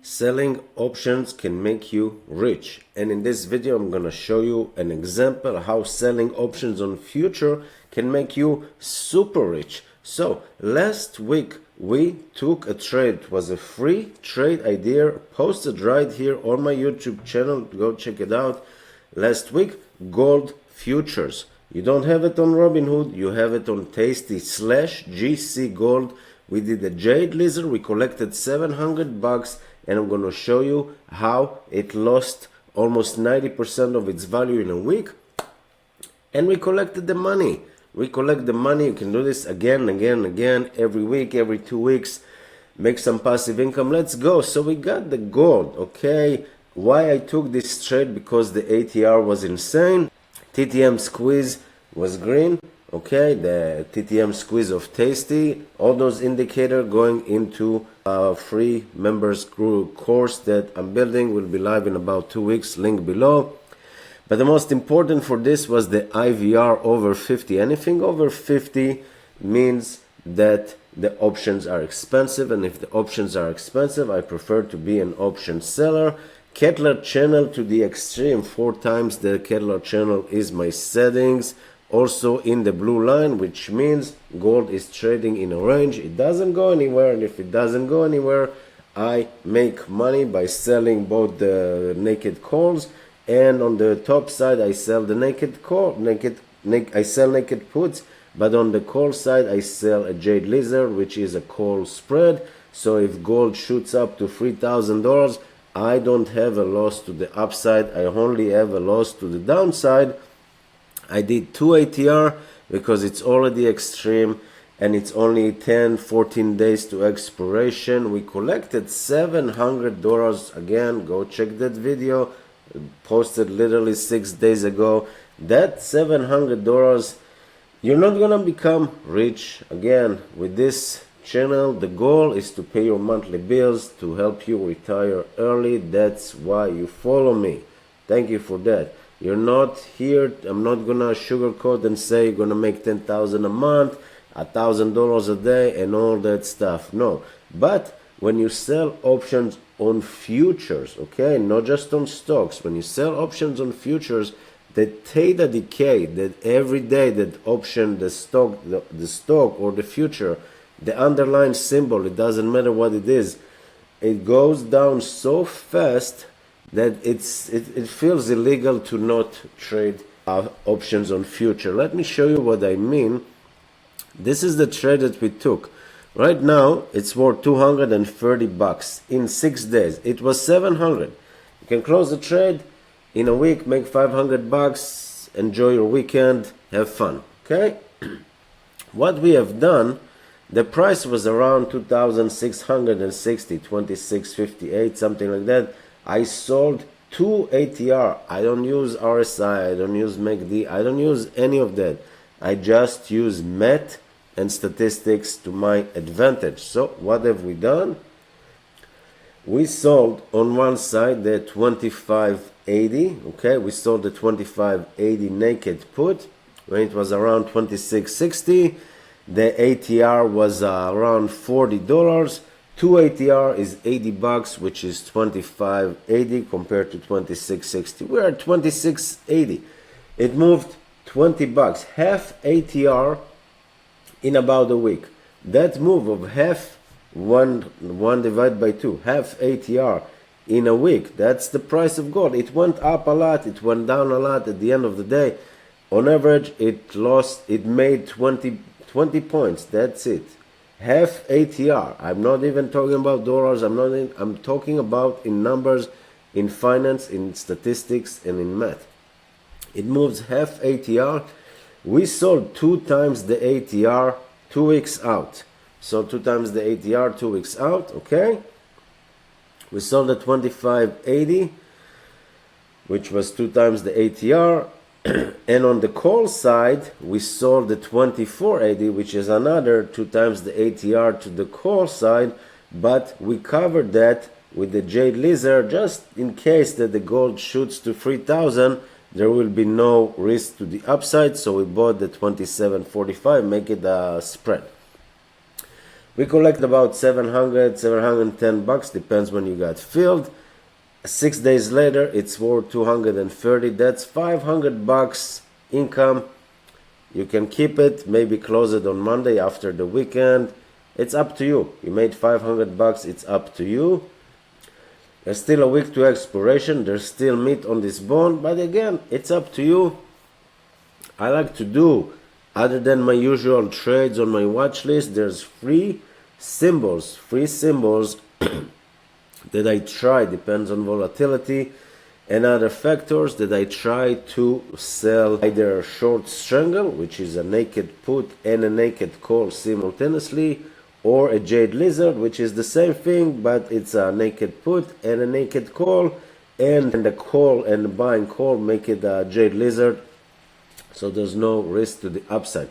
Selling options can make you rich, and in this video I'm gonna show you an example how selling options on future can make you super rich. So last week we took a trade. It was a free trade idea posted right here on my YouTube channel. Go check it out. Last week, gold futures. You don't have it on Robinhood, you have it on Tasty/GC Gold. We did a jade lizard, we collected $700, and I'm going to show you how it lost almost 90% of its value in a week. And we collected the money. We collect the money. You can do this again, every week, every 2 weeks. Make some passive income. Let's go. So we got the gold, okay? Why I took this trade? Because the ATR was insane. TTM squeeze was green, okay? The TTM squeeze of Tasty. All those indicators going into a free members group course that I'm building will be live in about 2 weeks. Link below. But the most important for this was the IVR over 50. Anything over 50 means that the options are expensive, and if the options are expensive, I prefer to be an option seller. Kettler channel to the extreme, 4 times the Kettler channel is my settings. Also in the blue line, which means gold is trading in a range. It doesn't go anywhere, and if it doesn't go anywhere, I make money by selling both the naked calls, and on the top side I sell the naked call, I sell naked puts, but on the call side I sell a jade lizard, which is a call spread. So if gold shoots up to $3,000, I don't have a loss to the upside, I only have a loss to the downside. I did 2 ATR because it's already extreme and it's only 10-14 days to expiration. We collected $700. Again, go check that video, posted literally 6 days ago. That $700, you're not gonna become rich. Again, with this channel, the goal is to pay your monthly bills, to help you retire early. That's why you follow me. Thank you for that. You're not here, I'm not gonna sugarcoat and say you're gonna make $10,000 a month, $1,000 a day, and all that stuff. No, but when you sell options on futures, okay, not just on stocks, when you sell options on futures, the theta decay, that every day that option, the stock or the future, the underlying symbol, it doesn't matter what it is, it goes down so fast that it feels illegal to not trade options on future. Let me show you what I mean. This is the trade that we took. Right now it's worth $230 in 6 days. It was 700. You can close the trade in a week, make $500, enjoy your weekend, have fun, okay? What we have done, the price was around 2,660, 26.58, something like that. I sold 2 ATR. I don't use RSI, I don't use MACD, I don't use any of that. I just use MET and statistics to my advantage. So what have we done? We sold on one side the 2580, okay? We sold the 2580 naked put when it was around 2660. The ATR was around $40. 2 ATR is $80, which is 2580 compared to 2660. We're at 2680. It moved $20, half ATR in about a week. That move of half, one divided by 2, half ATR in a week, that's the price of gold. It went up a lot, it went down a lot. At the end of the day, on average, it made 20 points. That's it. Half ATR. I'm not even talking about dollars. I'm talking about in numbers, in finance, in statistics, and in math. It moves half ATR. We sold 2 times the ATR 2 weeks out. So 2 times the ATR 2 weeks out, okay? We sold at 2580, which was 2 times the ATR. And on the call side, we sold the 2480, which is another 2 times the ATR to the call side, but we covered that with the jade lizard just in case that the gold shoots to 3,000. There will be no risk to the upside, so we bought the 2745, make it a spread. We collect about 710 bucks, depends when you got filled. 6 days later, it's worth 230. That's 500 bucks income. You can keep it, maybe close it on Monday after the weekend. It's up to you. You made 500 bucks, it's up to you. There's still a week to expiration. There's still meat on this bone, but again, it's up to you. I like to do, other than my usual trades on my watch list, there's free symbols that I try, depends on volatility and other factors, that I try to sell either a short strangle, which is a naked put and a naked call simultaneously, or a jade lizard, which is the same thing, but it's a naked put and a naked call, and the call and the buying call make it a jade lizard, so there's no risk to the upside.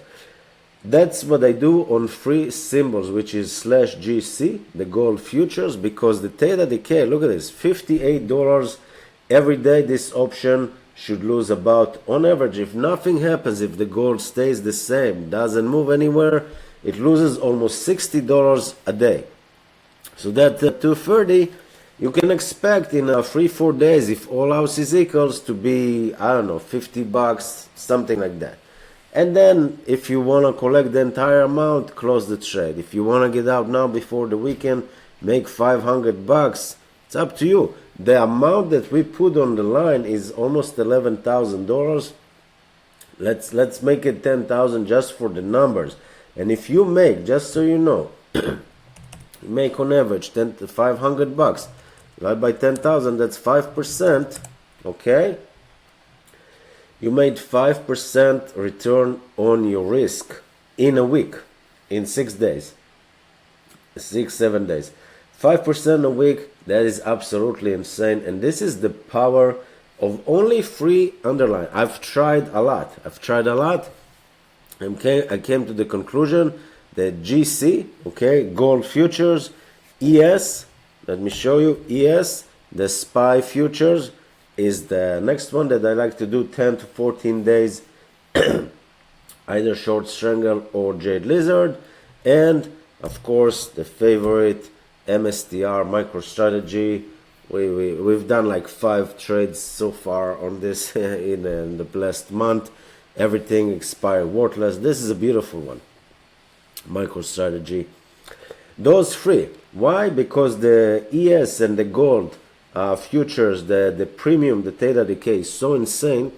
That's what I do on free symbols, which is /GC, the gold futures, because the theta decay, look at this, $58 every day. This option should lose about, on average, if nothing happens, if the gold stays the same, doesn't move anywhere, it loses almost $60 a day. So that 230 you can expect in 3-4 days, if all else is equals, to be, I don't know, 50 bucks, something like that. And then if you want to collect the entire amount, close the trade. If you want to get out now before the weekend, make 500 bucks, it's up to you. The amount that we put on the line is almost $11,000. Let's make it 10,000 just for the numbers. And if you make, just so you know, you make on average 500 bucks, divide by 10,000, that's 5%, okay? You made 5% return on your risk in a week, in 6 days, 6-7 days. 5% a week, that is absolutely insane. And this is the power of only free underline. I've tried a lot. I came to the conclusion that GC, okay, gold futures, ES, let me show you, ES, the SPY futures, is the next one that I like to do, 10 to 14 days, either short strangle or jade lizard, and of course the favorite MSTR MicroStrategy. We've done like 5 trades so far on this in the last month. Everything expired worthless. This is a beautiful one, MicroStrategy. Those 3. Why? Because the ES and the gold futures, the premium, the theta decay is so insane.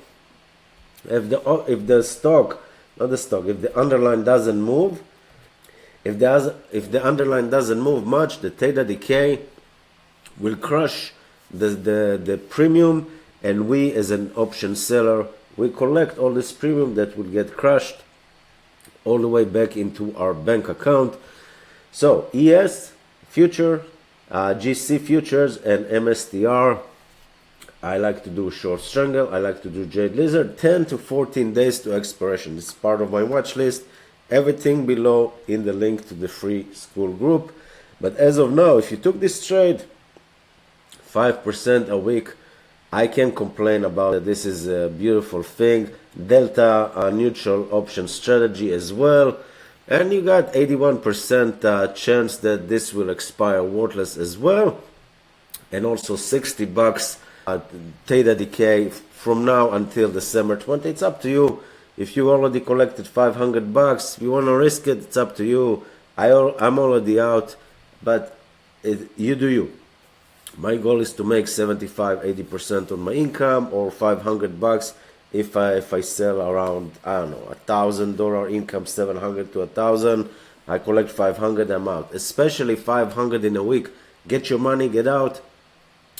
If the underline doesn't move, if the underline doesn't move much, the theta decay will crush the premium, and we as an option seller, we collect all this premium that will get crushed all the way back into our bank account. So ES future, GC futures, and MSTR. I like to do short strangle, I like to do jade lizard, 10 to 14 days to expiration. This is part of my watch list. Everything below in the link to the free school group. But as of now, if you took this trade, 5% a week, I can't complain about it. This is a beautiful thing. Delta neutral option strategy as well. And you got 81% chance that this will expire worthless as well. And also 60 bucks theta decay from now until December 20. It's up to you. If you already collected 500 bucks, you want to risk it, it's up to you. I'm already out, but you do you. My goal is to make 75-80% on my income, or 500 bucks if I sell around, I don't know, $1,000 income, 700 to 1,000. I collect 500, I'm out. Especially 500 in a week. Get your money, get out.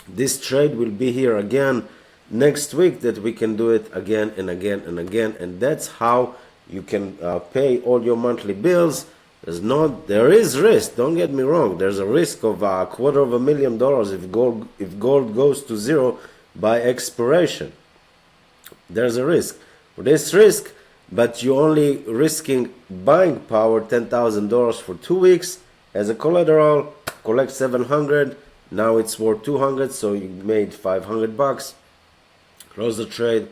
This trade will be here again next week, that we can do it again and again and again, and that's how you can pay all your monthly bills. There is risk, don't get me wrong. There's a risk of $250,000 if gold goes to zero by expiration. There's a risk. This risk, but you're only risking buying power, $10,000 for 2 weeks as a collateral. Collect 700. Now it's worth 200, so you made 500 bucks. Close the trade.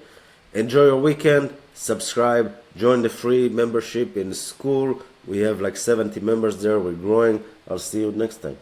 Enjoy your weekend. Subscribe. Join the free membership in school. We have like 70 members there. We're growing. I'll see you next time.